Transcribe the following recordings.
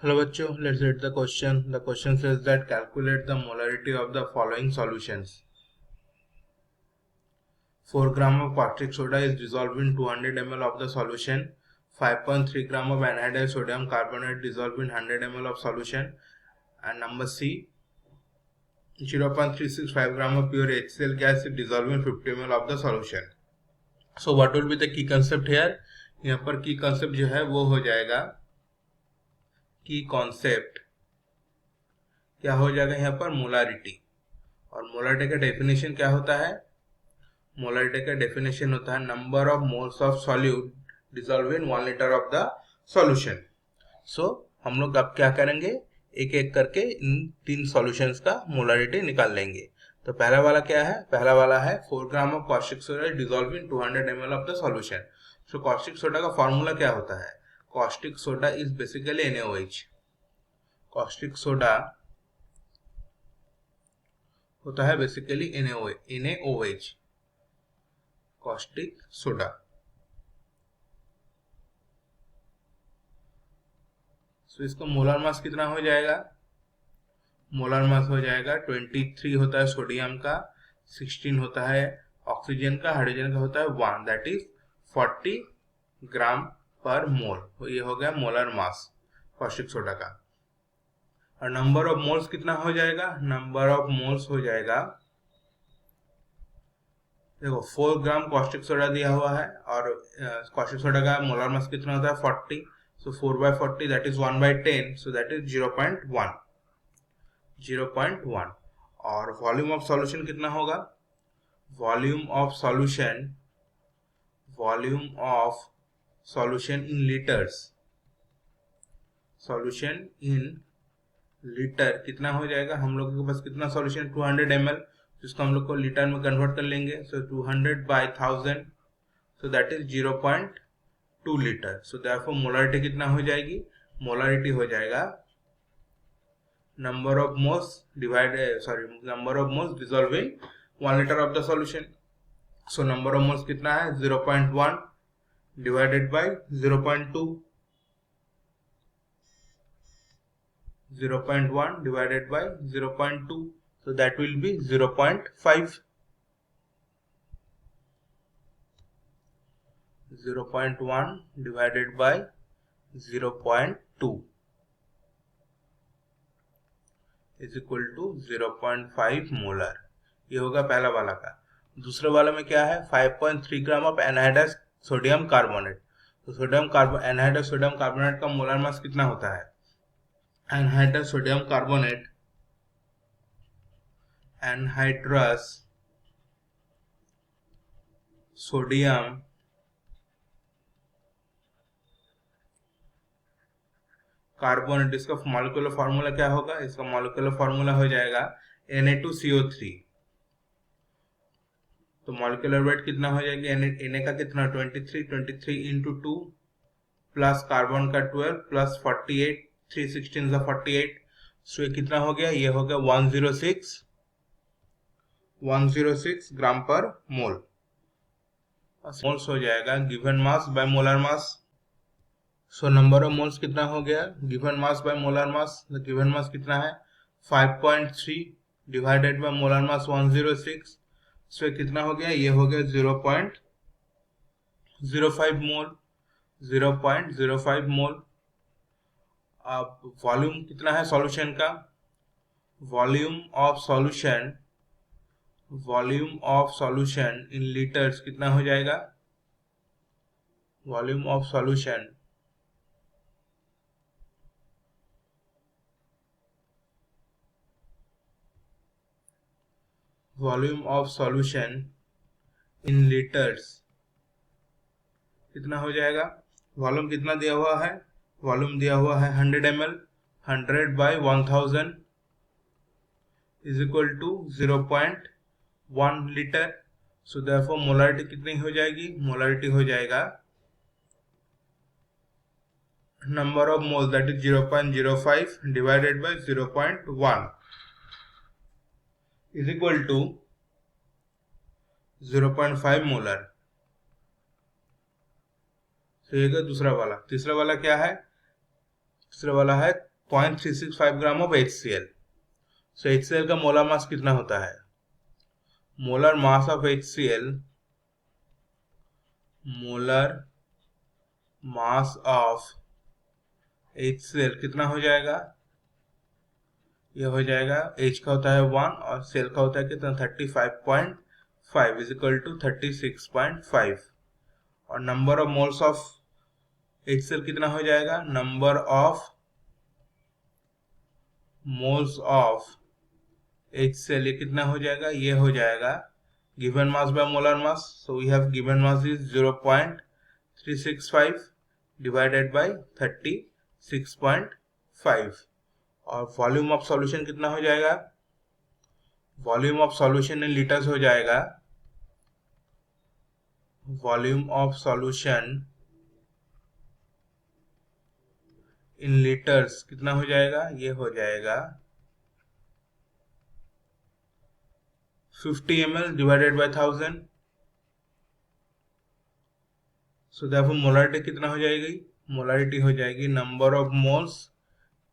Hello बच्चों, let's read the question. The question says that calculate the molarity of the following solutions. 4 gram of caustic soda is dissolved in 200 ml of the solution. 5.3 gram of anhydrous sodium carbonate dissolved in 100 ml of solution. And number C, 0.365 gram of pure HCl gas is dissolved in 50 ml of the solution. So what will be the key concept here? यहाँ पर key concept जो है वो हो जाएगा key concept क्या हो जाएगा यहाँ पर मोलारिटी। और मोलारिटी का डेफिनेशन क्या होता है? मोलारिटी का डेफिनेशन होता है number of moles of solute dissolve in 1 litre of the solution. So हम लोग अब क्या करेंगे, एक एक करके इन 3 सॉल्यूशंस का मोलारिटी निकाल लेंगे। तो पहला वाला क्या है? पहला वाला है 4 gram of caustic soda dissolve in 200 ml of the solution. So caustic soda का फॉर्मूला क्या होता है? Caustic soda is basically NaOH। Caustic soda होता है बेसिकली NaOH, कॉस्टिक सोडा। सो इसका मोलर मास कितना हो जाएगा? मोलर मास हो जाएगा 23 होता है सोडियम का, 16 होता है ऑक्सीजन का, हाइड्रोजन का होता है 1, दैट इज 40 ग्राम पर मोल। ये हो गया मोलर मास कॉस्टिक सोडा का। और नंबर ऑफ मोल्स कितना हो जाएगा? नंबर ऑफ मोल्स हो जाएगा, देखो 4 ग्राम कॉस्टिक सोडा दिया हुआ है और कॉस्टिक सोडा का मोलर मास कितना होता है 40। सो 4/40 that is 1/10, so that is 0.1। और वॉल्यूम ऑफ सॉल्यूशन कितना होगा? Volume of solution in litres, solution in litre कितना हो जाएगा? हम लोगों के पास कितना सॉल्यूशन 200 ml, जिसको हम लोग को लीटर में कन्वर्ट कर लेंगे। सो 200/1000, so that is 0.2 litre. So therefore molarity कितना हो जाएगी? मोलारिटी हो जाएगा number of moles dissolve in 1 litre of the solution. So number of moles कितना है? 0.1 divided by 0.2, 0.1 divided by 0.2, so that will be 0.5, 0.1 divided by 0.2 is equal to 0.5 molar. ये होगा पहला वाला का। दूसरे वाले में क्या है? 5.3 gram of anhydrous sodium carbonate. तो एनहाइड्रस सोडियम कार्बोनेट का मोलर मास कितना होता है? Anhydrous sodium carbonate, anhydrous sodium carbonate, इसका मॉलिक्यूलर फार्मूला क्या होगा? इसका मॉलिक्यूलर फार्मूला हो जाएगा Na2CO3। तो मॉलिक्यूलर वेट कितना हो जाएगी? Na का कितना? 23 इंटू 2 प्लस कार्बन का 12 प्लस 48, 316 48, सो ये कितना हो गया? ये हो गया 106 ग्राम पर मोल। मोल्स हो जाएगा given mass by molar mass. So number of moles कितना हो गया? Given mass by molar mass. Given mass कितना है? 5.3 डिवाइडेड बाय मोलर मास 106, सो ये कितना हो गया? ये हो गया 0.05 मोल, 0.05 मोल। अब वॉल्यूम कितना है सॉल्यूशन का? Volume of solution in litres कितना हो जाएगा? Volume of solution in litres कितना हो जाएगा? वॉल्यूम कितना दिया हुआ है? वॉल्यूम दिया हुआ है 100 ml, 100/1000 is equal to 0.1 litre. So therefore molarity कितनी हो जाएगी? मोलारिटी हो जाएगा number of moles that is 0.05 divided by 0.1 is equal to 0.5 molar. तो ये दूसरा वाला। तीसरा वाला क्या है? तीसरा वाला है 0.365 gram of HCl। So HCl का मोलर मास कितना होता है? Molar mass of HCl, molar mass of HCl कितना हो जाएगा? ये हो जाएगा, H का होता है 1 और सेल का होता है कितना? 35.5 इज इक्वल टू 36.5। और number of moles of HCl कितना हो जाएगा? Number of moles of HCl ये कितना हो जाएगा? ये हो जाएगा given mass by molar mass. So we have given mass is 0.365 divided by 36.5। और वॉल्यूम ऑफ सॉल्यूशन कितना हो जाएगा? Volume of solution in litres हो जाएगा, volume of solution in litres कितना हो जाएगा? ये हो जाएगा 50 ml divided by 1000। So therefore molarity कितना हो जाएगी? मोलारिटी हो जाएगी number of moles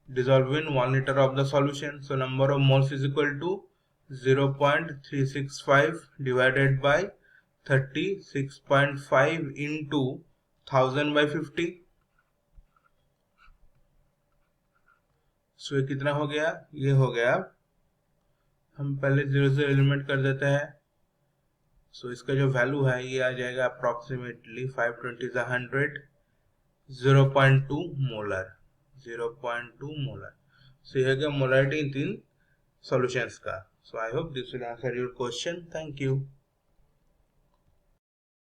dissolved in 1 liter of the solution. So number of moles is equal to 0.365 divided by 36.5 into 1000 by 50. So ये कितना हो गया? ये हो गया, हम पहले 0 से एलिमिनेट कर देते हैं। So इसका जो वैल्यू है ये आ जाएगा approximately 520 is 100, 0.2 molar, 0.2 molar. So यह गया मोलारिटी इन तीन सॉल्यूशंस का। So I hope this will answer your question. Thank you.